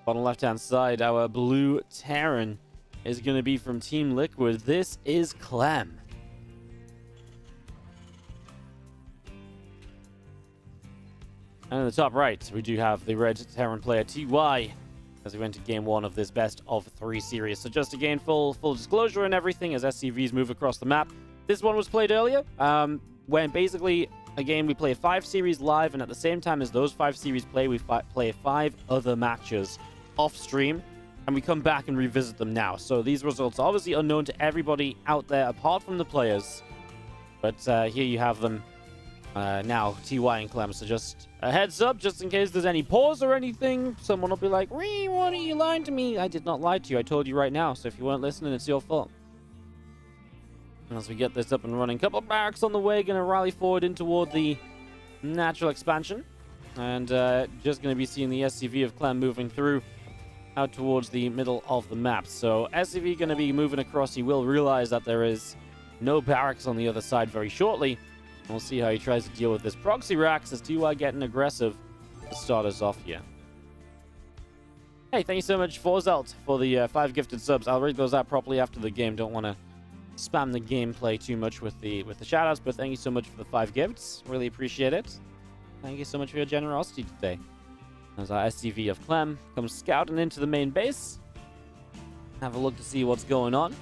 Bottom left-hand side, our blue Terran is going to be from Team Liquid. This is Clem. And in the top right, we do have the red Terran player TY as we went to game 1 of this best of 3 series. So just to gain full disclosure and everything as SCVs move across the map. This one was played earlier when basically, again, we play 5 series live, and at the same time as those 5 series play, we play 5 other matches off stream, and we come back and revisit them now. So these results are obviously unknown to everybody out there apart from the players. But here you have them. Now, TY and Clem, so just a heads up, just in case there's any pause or anything, someone will be like, "Wee, what are you lying to me?" I did not lie to you, I told you right now, so if you weren't listening, it's your fault. And as we get this up and running, couple of barracks on the way, gonna rally forward in toward the natural expansion, and just gonna be seeing the SCV of Clem moving through out towards the middle of the map. So SCV gonna be moving across. He will realize that there is no barracks on the other side very shortly. We'll see how he tries to deal with this proxy racks as TY getting aggressive to start us off here. Hey, thank you so much, Forzelt, for the 5 gifted subs. I'll read those out properly after the game. Don't want to spam the gameplay too much with the shoutouts, but thank you so much for the 5 gifts. Really appreciate it. Thank you so much for your generosity today. As our SCV of Clem comes scouting into the main base. Have a look to see what's going on.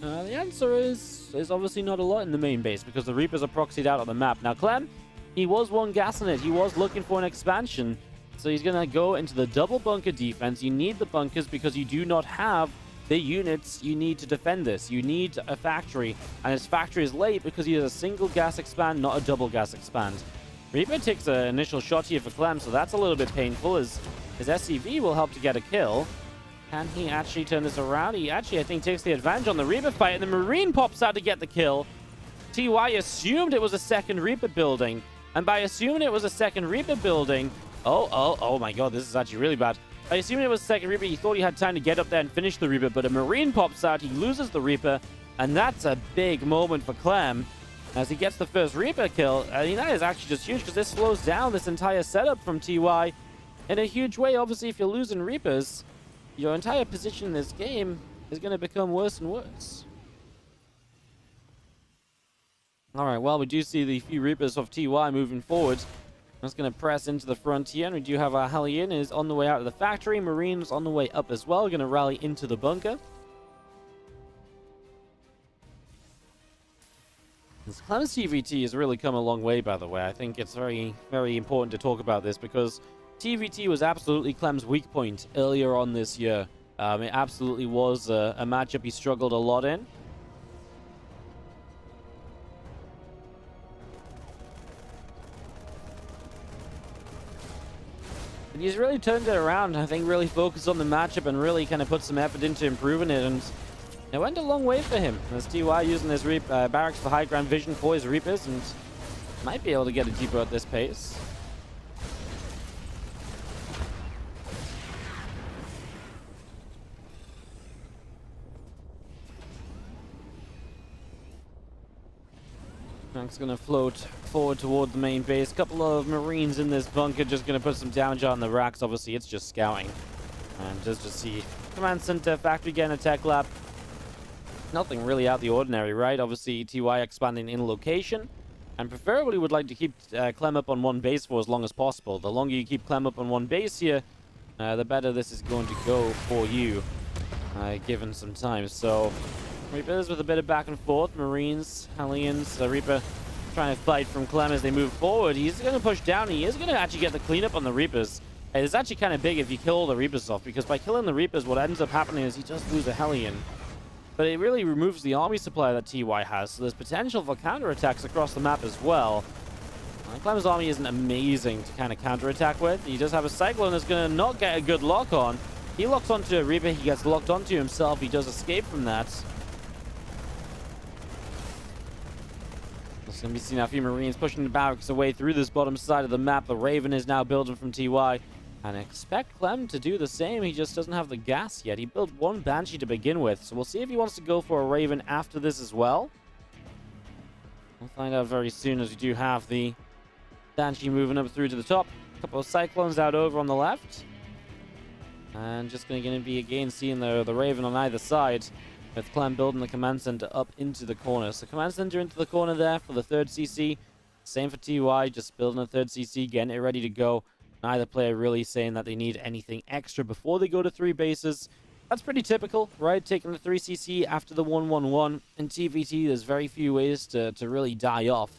The answer is obviously not a lot in the main base because the Reapers are proxied out on the map. Now, Clem, he was one gassing it. He was looking for an expansion. So he's going to go into the double bunker defense. You need the bunkers because you do not have the units you need to defend this. You need a factory. And his factory is late because he has a single gas expand, not a double gas expand. Reaper takes an initial shot here for Clem, so that's a little bit painful as his SCV will help to get a kill. Can he actually turn this around? He actually, I think, takes the advantage on the Reaper fight, and the Marine pops out to get the kill. TY assumed it was a second Reaper building, and by assuming it was a second Reaper building... Oh my god, this is actually really bad. By assuming it was a second Reaper, he thought he had time to get up there and finish the Reaper, but a Marine pops out, he loses the Reaper, and that's a big moment for Clem as he gets the first Reaper kill. I mean, that is actually just huge because this slows down this entire setup from TY in a huge way. Obviously, if you're losing Reapers, your entire position in this game is going to become worse and worse. Alright, well, we do see the few Reapers of TY moving forward. I'm just going to press into the frontier, and we do have our Hellion is on the way out of the factory. Marines on the way up as well, going to rally into the bunker. This Clem's TVT has really come a long way, by the way. I think it's very, very important to talk about this because TVT was absolutely Clem's weak point earlier on this year. It absolutely was a matchup he struggled a lot in. But he's really turned it around. I think really focused on the matchup and really kind of put some effort into improving it. And it went a long way for him. As TY using his barracks for high ground vision for his Reapers and might be able to get a deeper at this pace. Tank's going to float forward toward the main base. Couple of Marines in this bunker just going to put some damage on the racks. Obviously, it's just scouting. And just to see Command Center, Factory getting a tech lab. Nothing really out the ordinary, right? Obviously, TY expanding in location. And preferably would like to keep Clem up on one base for as long as possible. The longer you keep Clem up on one base here, the better this is going to go for you, given some time. So Reapers with a bit of back and forth. Marines, Hellions, Reaper trying to fight from Clem as they move forward. He's going to push down. He is going to actually get the cleanup on the Reapers. It's actually kind of big if you kill all the Reapers off, because by killing the Reapers, what ends up happening is he does lose a Hellion. But it really removes the army supply that TY has, so there's potential for counterattacks across the map as well. Clem's army isn't amazing to kind of counterattack with. He does have a Cyclone that's going to not get a good lock on. He locks onto a Reaper, he gets locked onto himself, he does escape from that. There's going to be seeing a few Marines pushing the barracks away through this bottom side of the map. The Raven is now building from TY. And I expect Clem to do the same. He just doesn't have the gas yet. He built one Banshee to begin with. So we'll see if he wants to go for a Raven after this as well. We'll find out very soon as we do have the Banshee moving up through to the top. A couple of Cyclones out over on the left. And just going to be again seeing the Raven on either side, with Clem building the command center up into the corner. So command center into the corner there for the third CC. Same for TY, just building a third CC, getting it ready to go. Neither player really saying that they need anything extra before they go to 3 bases. That's pretty typical, right? Taking the 3 CC after the 1-1-1. In TVT, there's very few ways to really die off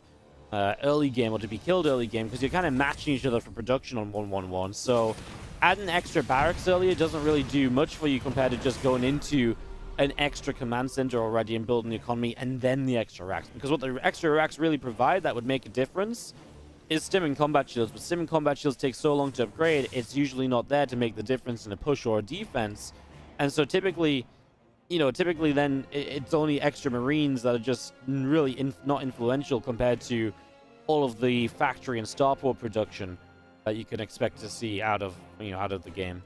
early game or to be killed early game, because you're kind of matching each other for production on 1-1-1. So adding extra barracks earlier doesn't really do much for you compared to just going into an extra command center already and building the economy and then the extra racks. Because what the extra racks really provide that would make a difference is stim and combat shields. But stim and combat shields take so long to upgrade, it's usually not there to make the difference in a push or a defense. And so typically then it's only extra marines that are just really not influential compared to all of the factory and starport production that you can expect to see out of the game.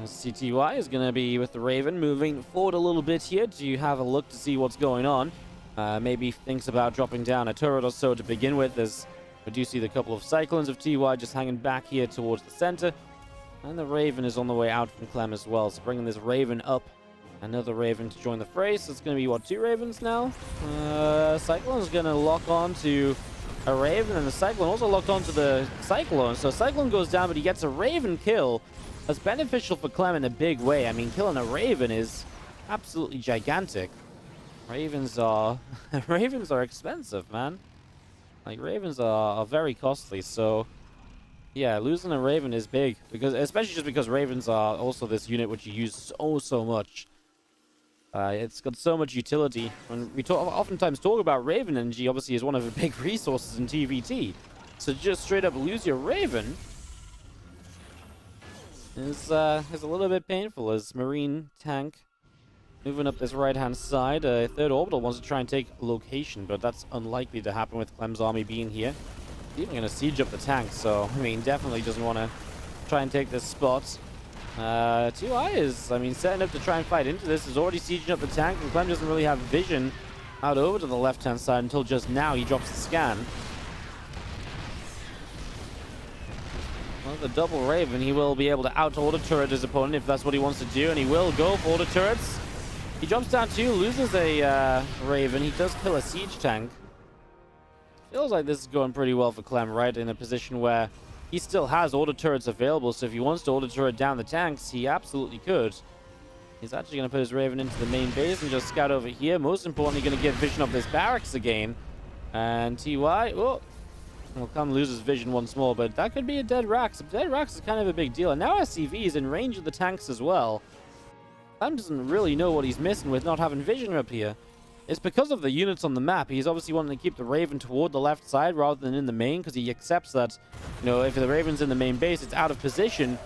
CTY is going to be with the Raven, moving forward a little bit here to have a look to see what's going on. Maybe thinks about dropping down a turret or so to begin with, as we do see the couple of Cyclones of TY just hanging back here towards the center. And the Raven is on the way out from Clem as well, so bringing this Raven up. Another Raven to join the fray, so it's going to be, what, 2 Ravens now? Cyclone is going to lock on to a Raven, and the Cyclone also locked onto the Cyclone. So Cyclone goes down, but he gets a Raven kill. That's beneficial for Clem in a big way. I mean, killing a Raven is absolutely gigantic. Ravens are expensive, man. Like, Ravens are very costly, so yeah, losing a Raven is big, because especially just because Ravens are also this unit which you use so much. It's got so much utility. When we oftentimes talk about Raven energy, obviously is one of the big resources in TVT. So just straight up lose your Raven is a little bit painful, as Marine tank moving up this right-hand side. Third Orbital wants to try and take location, but that's unlikely to happen with Clem's army being here. He's even going to siege up the tank, so, I mean, definitely doesn't want to try and take this spot. TY is, I mean, setting up to try and fight into this, is already sieging up the tank, and Clem doesn't really have vision out over to the left-hand side until just now he drops the scan. Well, the double Raven, he will be able to out-order turret his opponent if that's what he wants to do, and he will go for order turrets. He jumps down 2, loses a Raven. He does kill a siege tank. Feels like this is going pretty well for Clem, right? In a position where he still has order turrets available, so if he wants to order turret down the tanks, he absolutely could. He's actually going to put his Raven into the main base and just scout over here. Most importantly, going to get vision of this barracks again. And TY, oh, well, Clem loses vision once more, but that could be a dead Rax. Dead Rax is kind of a big deal. And now SCV is in range of the tanks as well. Clem doesn't really know what he's missing with not having vision up here. It's because of the units on the map. He's obviously wanting to keep the Raven toward the left side rather than in the main, because he accepts that, you know, if the Raven's in the main base, it's out of position.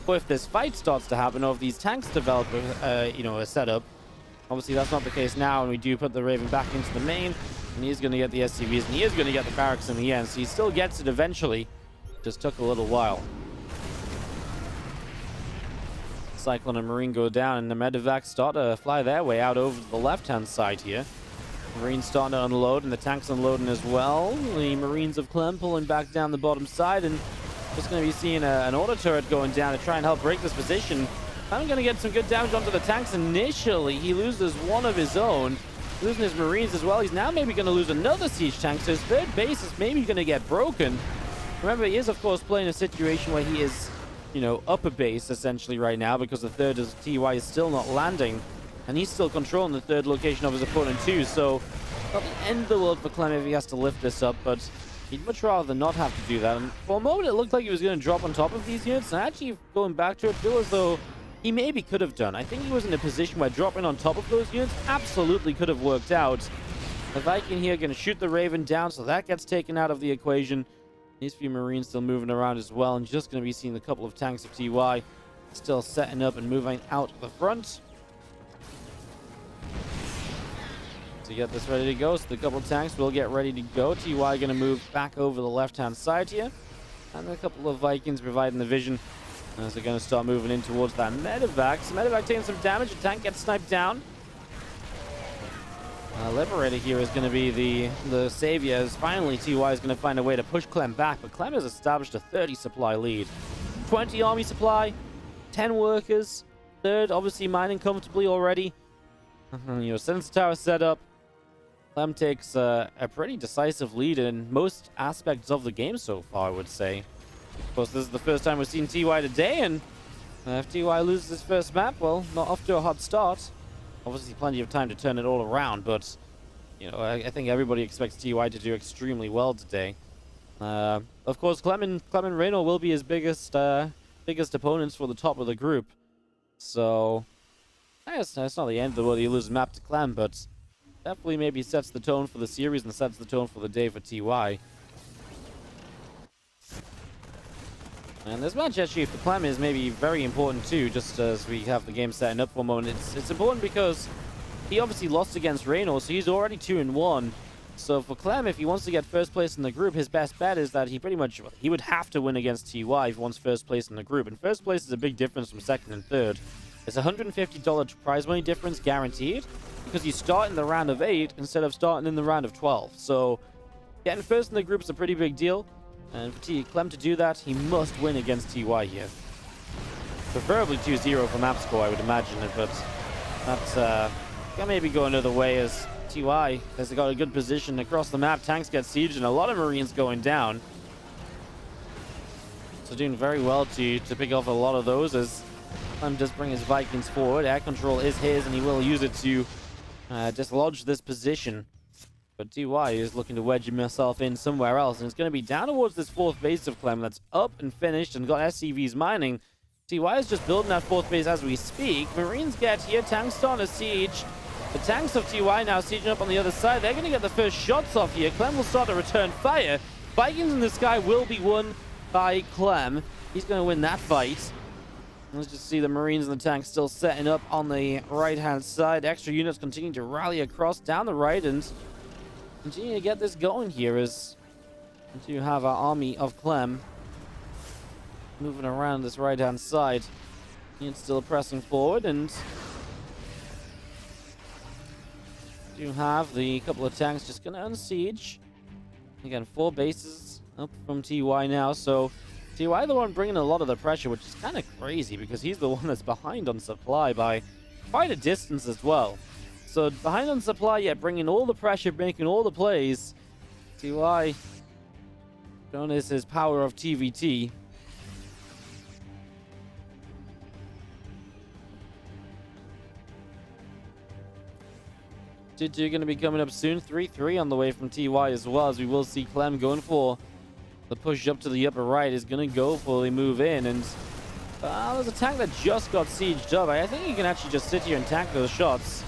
Or if this fight starts to happen, or if these tanks develop, a setup. Obviously, that's not the case now, and we do put the Raven back into the main, and he is going to get the SCVs, and he is going to get the barracks in the end, so he still gets it eventually. Just took a little while. Cyclone and Marine go down, and the medevacs start to fly their way out over the left-hand side here. Marines starting to unload, and the tanks unloading as well. The Marines of Clem pulling back down the bottom side, and just going to be seeing an auto turret going down to try and help break this position. I'm going to get some good damage onto the tanks initially. He loses one of his own, losing his Marines as well. He's now maybe going to lose another siege tank, so his third base is maybe going to get broken. Remember, he is, of course, playing a situation where he is, up a base, essentially, right now, because the third TY is still not landing, and he's still controlling the third location of his opponent, too, so not the end of the world for Clem if he has to lift this up, but he'd much rather not have to do that. And for a moment, it looked like he was going to drop on top of these units, and actually, going back to it, feel as though he maybe could have done. I think he was in a position where dropping on top of those units absolutely could have worked out. The Viking here going to shoot the Raven down, so that gets taken out of the equation. These few Marines still moving around as well, and just going to be seeing a couple of tanks of TY still setting up and moving out the front to get this ready to go. So the couple of tanks will get ready to go. TY going to move back over the left-hand side here, and a couple of Vikings providing the vision as they're going to start moving in towards that medevac. So medevac taking some damage. The tank gets sniped down. Liberator here is going to be the savior, as finally TY is going to find a way to push Clem back, but Clem has established a 30 supply lead. 20 army supply, 10 workers, third obviously mining comfortably already. Sensor tower set up. Clem takes a pretty decisive lead in most aspects of the game so far, I would say. Of course, this is the first time we've seen TY today, and if TY loses his first map, well, not off to a hot start. Obviously, plenty of time to turn it all around, but, I think everybody expects TY to do extremely well today. Of course, Clem and Reno will be his biggest opponents for the top of the group. So, I guess that's not the end of the world. He loses map to Clem, but definitely maybe sets the tone for the series and sets the tone for the day for TY. And this match actually for Clem is maybe very important too, just as we have the game setting up for a moment. It's important because he obviously lost against Reno, so he's already 2-1. So for Clem, if he wants to get first place in the group, his best bet is that he would have to win against TY if he wants first place in the group. And first place is a big difference from second and third. It's a $150 prize money difference guaranteed because you start in the round of 8 instead of starting in the round of 12. So getting first in the group is a pretty big deal. And for Clem to do that, he must win against TY here. Preferably 2-0 for map score, I would imagine it, but that's can maybe go another way as TY has got a good position across the map. Tanks get sieged and a lot of Marines going down. So doing very well to pick off a lot of those as Clem does bring his Vikings forward. Air control is his and he will use it to dislodge this position. But TY is looking to wedge himself in somewhere else, and it's going to be down towards this fourth base of Clem that's up and finished and got SCVs mining. TY is just building that fourth base as we speak. Marines get here, tanks starting a siege. The tanks of TY now sieging up on the other side. They're going to get the first shots off here. Clem will start to return fire. Vikings in the sky will be won by Clem. He's going to win that fight. Let's just see the Marines and the tanks still setting up on the right-hand side. Extra units continue to rally across down the right and continue to get this going here as we do have our army of Clem moving around this right-hand side. It's still pressing forward, and do have the couple of tanks just going to unsiege. Again, 4 bases up from TY now, so TY the one bringing a lot of the pressure, which is kind of crazy because he's the one that's behind on supply by quite a distance as well. So behind on supply, yet bringing all the pressure, making all the plays. TY known as his power of TVT. T2 going to be coming up soon. 3-3 on the way from TY as well, as we will see Clem going for the push up to the upper right. Is going to go for the move in, and there's a tank that just got sieged up. I think he can actually just sit here and tank those shots.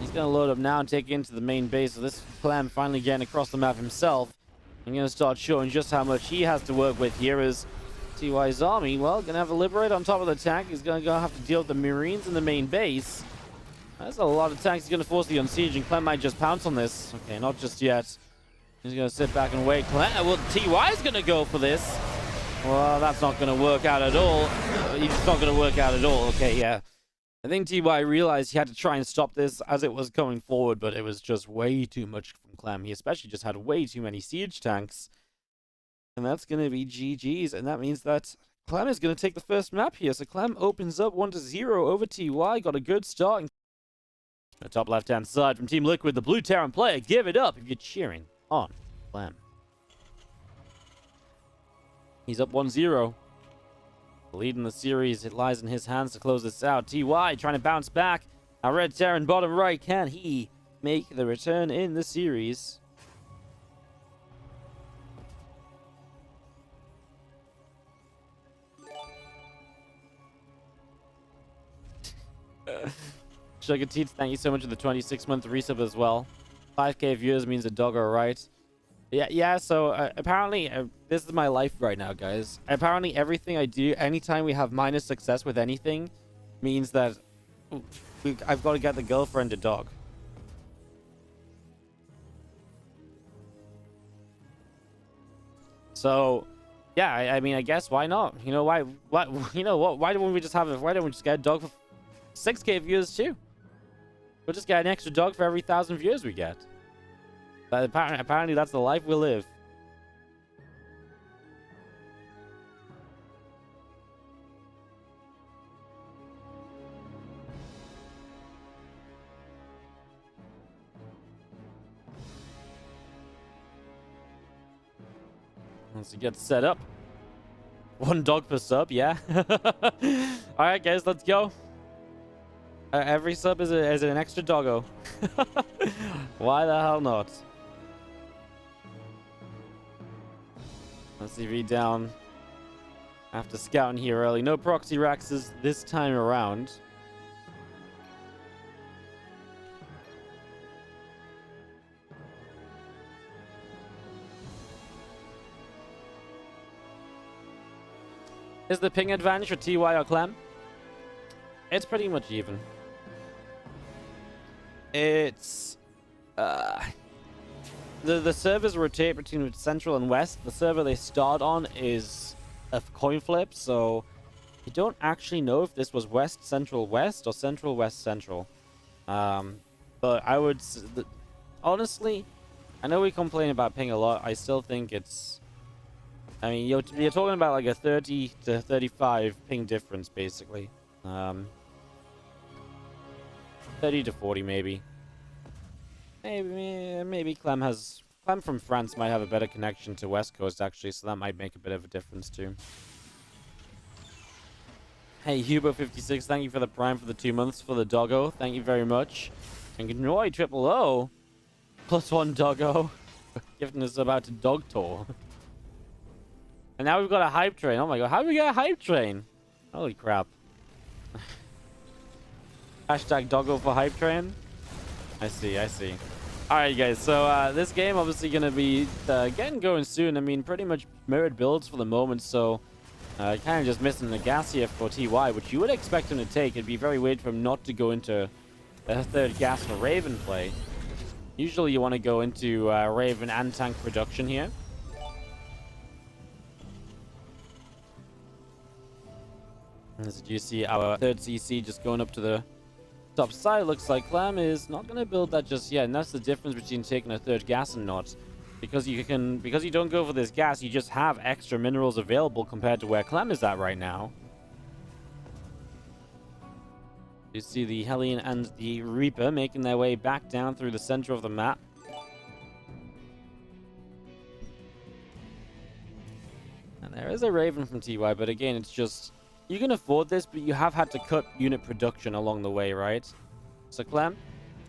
He's going to load up now and take it into the main base. So this Clem finally getting across the map himself. I'm going to start showing just how much he has to work with here as TY's army, well, going to have a Liberator on top of the tank. He's going to have to deal with the Marines in the main base. That's a lot of tanks. He's going to force the unsiege, and Clem might just pounce on this. Okay, not just yet. He's going to sit back and wait. Well, TY's going to go for this. Well, that's not going to work out at all. It's not going to work out at all. Okay, yeah. I think TY realized he had to try and stop this as it was going forward, but it was just way too much from Clem. He especially just had way too many siege tanks. And that's going to be GG's, and that means that Clem is going to take the first map here. So Clem opens up 1-0 over TY. Got a good start. The top left-hand side from Team Liquid, the blue Terran player. Give it up if you're cheering on Clem. He's up 1-0. The lead in the series, it lies in his hands to close this out. TY trying to bounce back. Our red Terran bottom right. Can he make the return in the series? Sugar Teats, thank you so much for the 26-month resub as well. 5k viewers means a dog are right. Yeah, so apparently, this is my life right now, guys. Apparently, everything I do, anytime we have minus success with anything, means that I've got to get the girlfriend a dog. So, yeah, I mean, I guess why not? You know, why don't we just get a dog for 6k viewers too? We'll just get an extra dog for every 1,000 viewers we get. But apparently that's the life we live. Once it gets set up. 1 dog per sub, yeah. Alright, guys, let's go. Every sub is an extra doggo. Why the hell not? Let's see V down. After scouting here early. No proxy raxes this time around. Is the ping advantage for TY or Clem? It's pretty much even. It's the servers rotate between central and west. The server they start on is a coin flip, so you don't actually know if this was west central west or central west central. But I would honestly, I know we complain about ping a lot. I still think it's. I mean, you're talking about like a 30 to 35 ping difference, basically. 30 to 40, maybe. Maybe Clem from France might have a better connection to West Coast, actually, so that might make a bit of a difference, too. Hey, Hubo56, thank you for the Prime for the 2 months for the doggo. Thank you very much. And Gnoy Triple O, +1 doggo, gifting us about to dog tour. And now we've got a hype train. Oh my god, how did we get a hype train? Holy crap. Hashtag doggo for hype train. I see. Alright guys, so this game obviously going to be getting going soon. I mean, pretty much mirrored builds for the moment, so kind of just missing the gas here for TY, which you would expect him to take. It'd be very weird for him not to go into a 3rd gas for Raven play. Usually you want to go into Raven and tank production here. As you see, our 3rd CC just going up to the top side. Looks like Clem is not going to build that just yet, and that's the difference between taking a 3rd gas and not. Because you don't go for this gas, you just have extra minerals available compared to where Clem is at right now. You see the Hellion and the Reaper making their way back down through the center of the map. And there is a Raven from TY, but again, it's just... You can afford this, but you have had to cut unit production along the way, right? So Clem,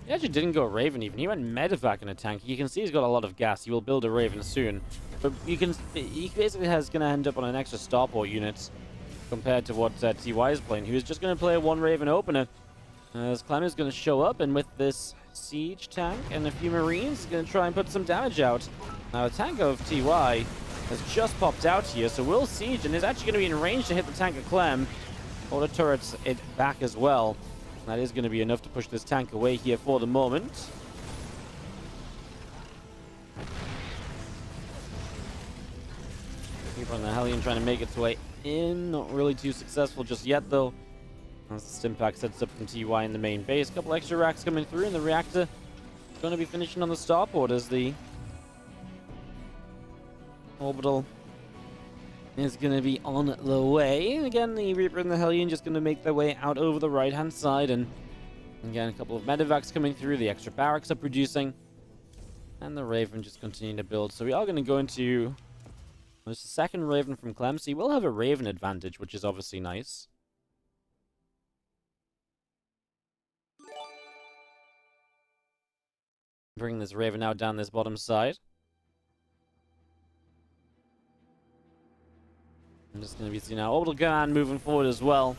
he actually didn't go Raven even. He went Medevac in a tank. You can see he's got a lot of gas. He will build a Raven soon. But he basically going to end up on an extra starport unit compared to what TY is playing. He was just going to play a 1 Raven opener. As Clem is going to show up, and with this siege tank and a few Marines, he's going to try and put some damage out. Now, a tank of TY has just popped out here, so will siege, and is actually going to be in range to hit the tank of Clem. All the turrets it back as well. And that is going to be enough to push this tank away here for the moment. Keep on the Hellion trying to make its way in. Not really too successful just yet, though. As the Stimpak sets up from TY in the main base. A couple extra racks coming through, and the reactor is going to be finishing on the starport as the orbital is going to be on the way. Again, the Reaper and the Hellion just going to make their way out over the right-hand side. And again, a couple of medevacs coming through. The extra barracks are producing. And the Raven just continuing to build. So we are going to go into the 2nd Raven from Clem. So he will have a Raven advantage, which is obviously nice. Bring this Raven out down this bottom side. I'm just going to be seeing our orbital command moving forward as well.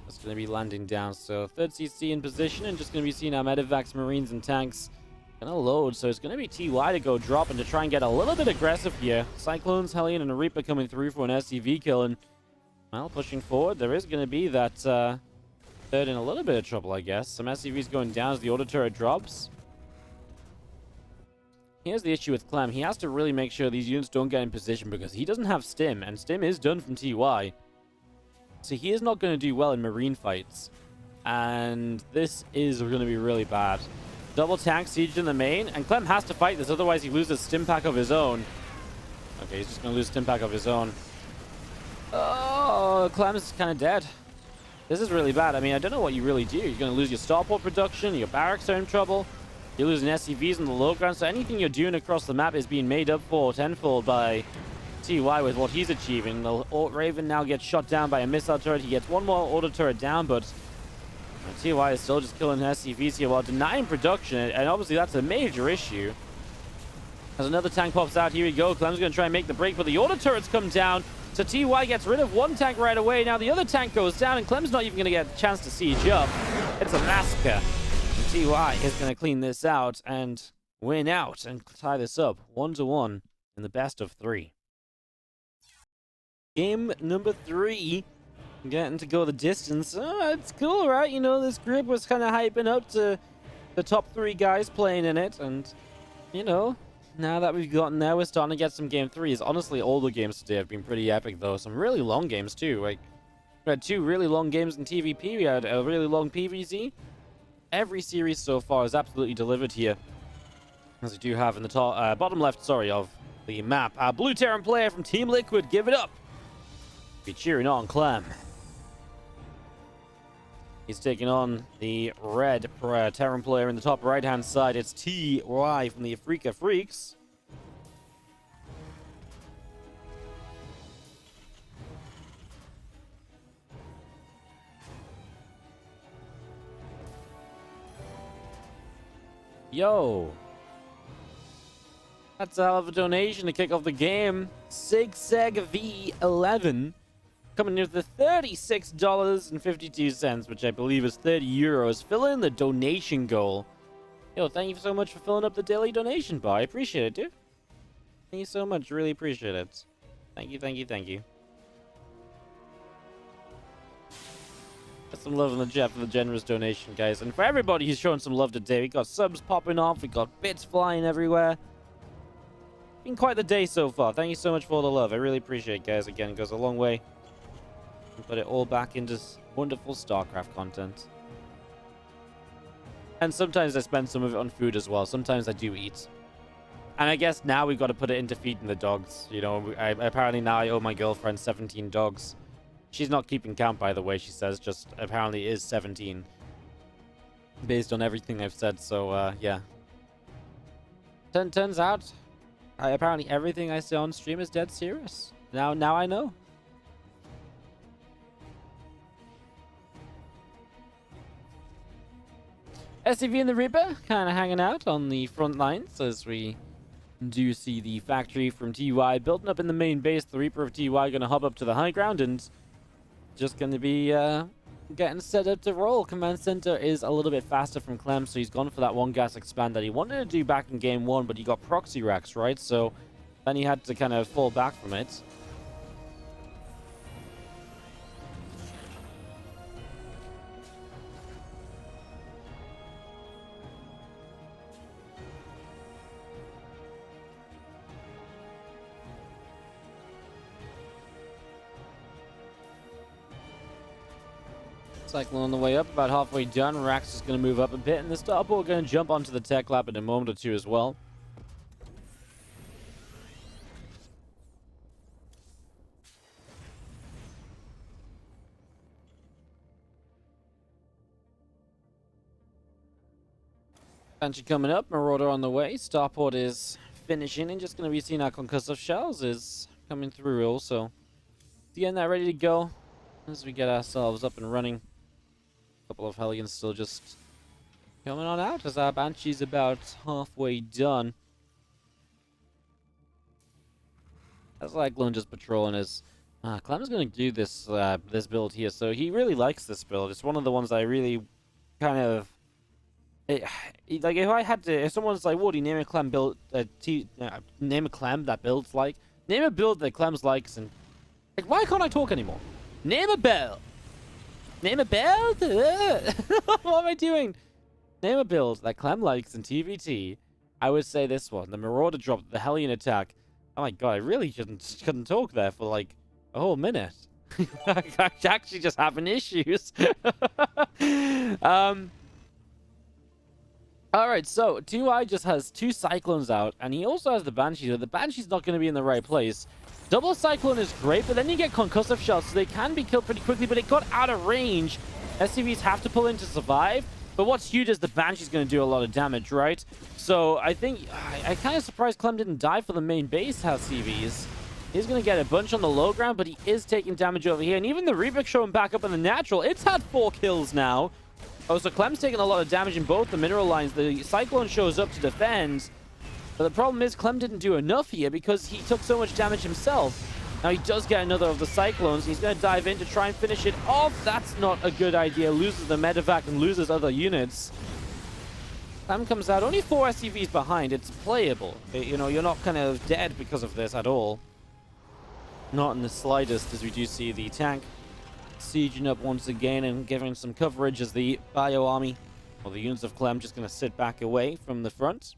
It's going to be landing down. So 3rd CC in position, and just going to be seeing our medevacs, Marines, and tanks going to load. So it's going to be TY to go drop and to try and get a little bit aggressive here. Cyclones, Hellion, and a Reaper coming through for an SCV kill. And, well, pushing forward, there is going to be that 3rd in a little bit of trouble, I guess. Some SCVs going down as the auto turret drops. Here's the issue with Clem. He has to really make sure these units don't get in position because he doesn't have Stim, and Stim is done from TY. So he is not going to do well in Marine fights. And this is going to be really bad. Double tank siege in the main, and Clem has to fight this, otherwise he loses stim pack of his own. Okay, he's just going to lose stim pack of his own. Oh, Clem's kind of dead. This is really bad. I mean, I don't know what you really do. You're going to lose your starport production, your barracks are in trouble, you're losing SCVs in the low ground, so anything you're doing across the map is being made up for tenfold by TY with what he's achieving. The Raven now gets shot down by a missile turret. He gets one more auto turret down, but TY is still just killing SCVs here while denying production, and obviously that's a major issue. As another tank pops out, here we go. Clem's going to try and make the break, but the auto turrets come down. So TY gets rid of one tank right away. Now the other tank goes down, and Clem's not even going to get a chance to siege up. It's a massacre. And TY is going to clean this out and win out and tie this up 1-1 in the best of 3. Game number 3. Getting to go the distance. Oh, it's cool, right? You know, this group was kind of hyping up to the top 3 guys playing in it. And, you know, now that we've gotten there, we're starting to get some game 3s. Honestly, all the games today have been pretty epic, though. Some really long games, too. Like, we had 2 really long games in TVP. We had a really long PvZ. Every series so far is absolutely delivered here. As we do have in the top, bottom left, sorry, of the map. Our blue Terran player from Team Liquid, give it up. Be cheering on Clem. He's taking on the red Terran player in the top right-hand side. It's TY from the Afrika Freaks. Yo. That's a hell of a donation to kick off the game. SigSeg V11. Coming in with the $36.52, which I believe is 30 euros. Fill in the donation goal. Yo, thank you so much for filling up the daily donation bar. I appreciate it, dude. Thank you so much. Really appreciate it. Thank you, thank you, thank you. Got some love in the chat for the generous donation, guys. And for everybody who's showing some love today, we got subs popping off. We got bits flying everywhere. Been quite the day so far. Thank you so much for all the love. I really appreciate it, guys. Again, it goes a long way. Put it all back into wonderful Starcraft content. And sometimes I spend some of it on food as well. Sometimes I do eat. And I guess now we've got to put it into feeding the dogs. You know, apparently now I owe my girlfriend 17 dogs. She's not keeping count, by the way, she says. Just apparently is 17. Based on everything I've said, so, yeah. Turns out, apparently everything I say on stream is dead serious. Now I know. SCV and the Reaper kind of hanging out on the front lines as we do see the factory from TY building up in the main base. The Reaper of TY going to hop up to the high ground and just going to be getting set up to roll. Command center is a little bit faster from Clem, so he's gone for that one gas expand that he wanted to do back in game 1, but he got proxy racks, right? So then he had to kind of fall back from it. Cycle on the way up, about halfway done. Rax is going to move up a bit, and the starport going to jump onto the tech lab in a moment or two as well. Banshee coming up, Marauder on the way. Starport is finishing, and just going to be seeing our concussive shells is coming through also. Getting that ready to go as we get ourselves up and running. Couple of Hellions still just coming on out as our Banshee's about halfway done. That's like Clem just patrolling his. Clem's going to do this this build here, so he really likes this build. It's one of the ones I really kind of. Like if I had to, if someone's like, "Woody, name a Clem build, name a Clem that builds like, name a build that Clem's likes," and like, why can't I talk anymore? Name a build. Name a build? What am I doing? Name a build that Clem likes in TVT. I would say this one. The Marauder drop, the Hellion attack. Oh my god, I really couldn't talk there for like a whole minute. Actually just having issues. All right, so TY just has 2 Cyclones out, and he also has the Banshee, but the Banshee's not going to be in the right place. Double Cyclone is great, but then you get concussive shots, so they can be killed pretty quickly, but it got out of range. SCVs have to pull in to survive, but what's huge is the Banshee's going to do a lot of damage, right? So I think, I kind of surprised Clem didn't die for the main base house CVs. He's going to get a bunch on the low ground, but he is taking damage over here, and even the Reaper showing back up in the natural. It's had 4 kills now. Oh, so Clem's taking a lot of damage in both the mineral lines. The Cyclone shows up to defend. But the problem is Clem didn't do enough here because he took so much damage himself. Now he does get another of the Cyclones. He's going to dive in to try and finish it off. That's not a good idea. Loses the medevac and loses other units. Clem comes out only 4 SCVs behind. It's playable. You know, you're not kind of dead because of this at all. Not in the slightest, as we do see the tank sieging up once again and giving some coverage as the Bio Army, or the units of Clem, just going to sit back away from the front.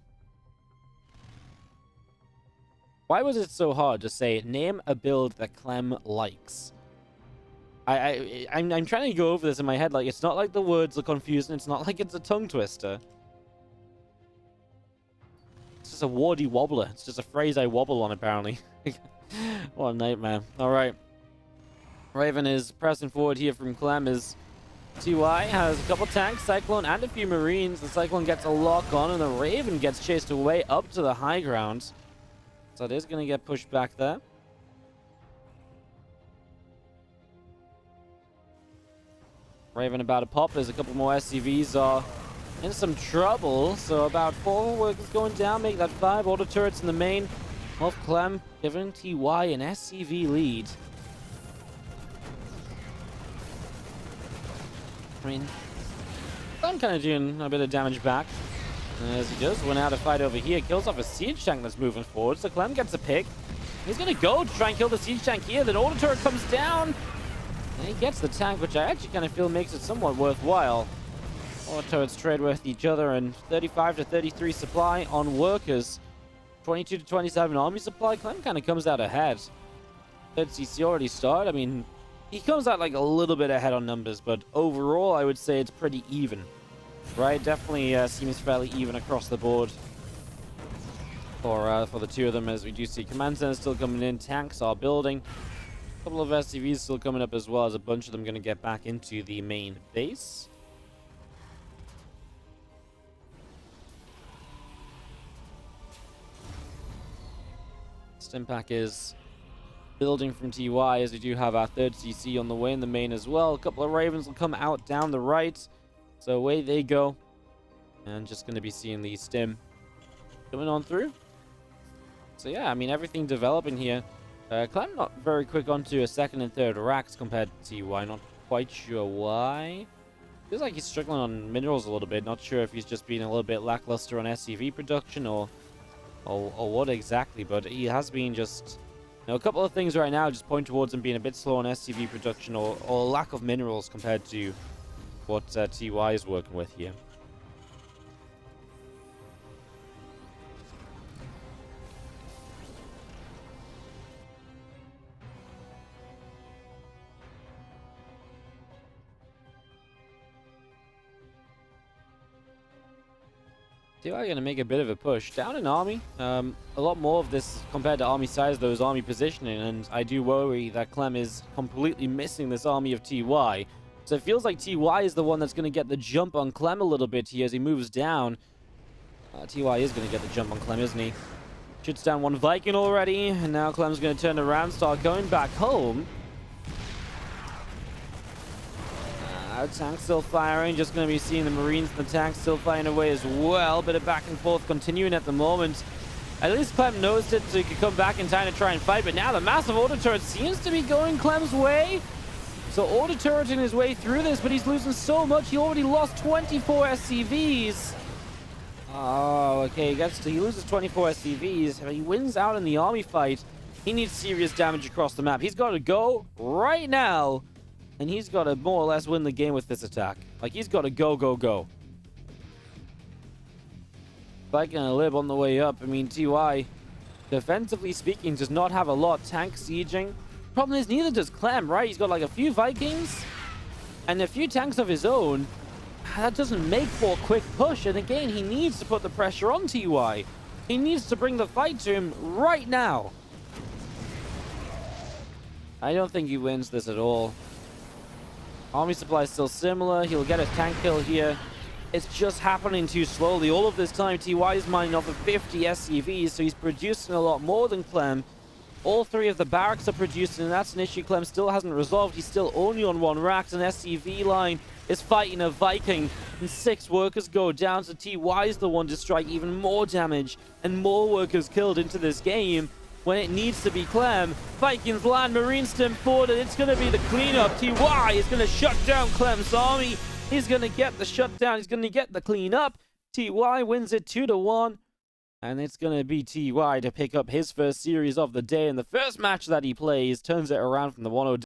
Why was it so hard to say, name a build that Clem likes? I'm trying to go over this in my head. Like, it's not like the words are confusing. It's not like it's a tongue twister. It's just a wardy wobbler. It's just a phrase I wobble on, apparently. What a nightmare. All right. Raven is pressing forward here from Clem as TY has a couple tanks, Cyclone, and a few Marines. The Cyclone gets a lock on, and the Raven gets chased away up to the high ground. So it is going to get pushed back there. Raven about to pop. There's a couple more SCVs are in some trouble. So about 4 workers going down, make that 5. Auto turrets in the main of Clem, giving TY an SCV lead. I mean, I'm kind of doing a bit of damage back. As he does, went out a fight over here. Kills off a siege tank that's moving forward. So Clem gets a pick. He's going to go to try and kill the siege tank here. The auto turret comes down. And he gets the tank, which I actually kind of feel makes it somewhat worthwhile. Auto turrets trade with each other, and 35 to 33 supply on workers. 22 to 27 army supply. Clem kind of comes out ahead. Third CC already started. I mean, he comes out like a little bit ahead on numbers, but overall, I would say it's pretty even. Right? Definitely seems fairly even across the board for the 2 of them, as we do see command centers still coming in. Tanks are building. A couple of SCVs still coming up as well, as a bunch of them going to get back into the main base. Stimpack is building from TY, as we do have our 3rd CC on the way in the main as well. A couple of Ravens will come out down the right. So away they go. And just going to be seeing the stim coming on through. So yeah, I mean, everything developing here. Clem not very quick onto a 2nd and 3rd racks compared to TY. Not quite sure why. Feels like he's struggling on minerals a little bit. Not sure if he's just being a little bit lackluster on SCV production or what exactly. But he has been just... Now, a couple of things right now just point towards him being a bit slow on SCV production or lack of minerals compared to what TY is working with here. TY going to make a bit of a push down in army. A lot more of this compared to army size, those army positioning, and I do worry that Clem is completely missing this army of TY. So it feels like TY is the one that's going to get the jump on Clem a little bit here as he moves down. TY is going to get the jump on Clem, isn't he? Shoots down one Viking already, and now Clem's going to turn around, start going back home. Tank still firing, just going to be seeing the Marines and the tanks still firing away as well. Bit of back and forth continuing at the moment. At least Clem knows it, so he could come back in time to try and fight, but now the massive auto turret seems to be going Clem's way. So auto turreting his way through this, but he's losing so much. He already lost 24 SCVs. Oh, okay, he loses 24 SCVs. He wins out in the army fight. He needs serious damage across the map. He's got to go right now. And he's got to more or less win the game with this attack. Like, he's got to go. Viking and Lib on the way up. I mean, TY, defensively speaking, does not have a lot. Tank sieging. Problem is, neither does Clem, right? He's got like a few Vikings and a few tanks of his own. That doesn't make for a quick push. And again, he needs to put the pressure on TY. He needs to bring the fight to him right now. I don't think he wins this at all. Army supply is still similar. He'll get a tank kill here. It's just happening too slowly. All of this time, TY is mining off of 50 SCVs, so he's producing a lot more than Clem. All three of the barracks are producing, and that's an issue Clem still hasn't resolved. He's still only on 1 rack. An SCV line is fighting a Viking, and 6 workers go down, so TY is the one to strike even more damage and more workers killed into this game when it needs to be Clem. Vikings land, Marines stem forward, and it's going to be the cleanup. TY is going to shut down Clem's army. He's going to get the shutdown. He's going to get the cleanup. TY wins it 2-1. And it's going to be TY to pick up his first series of the day. And the first match that he plays turns it around from the 1-0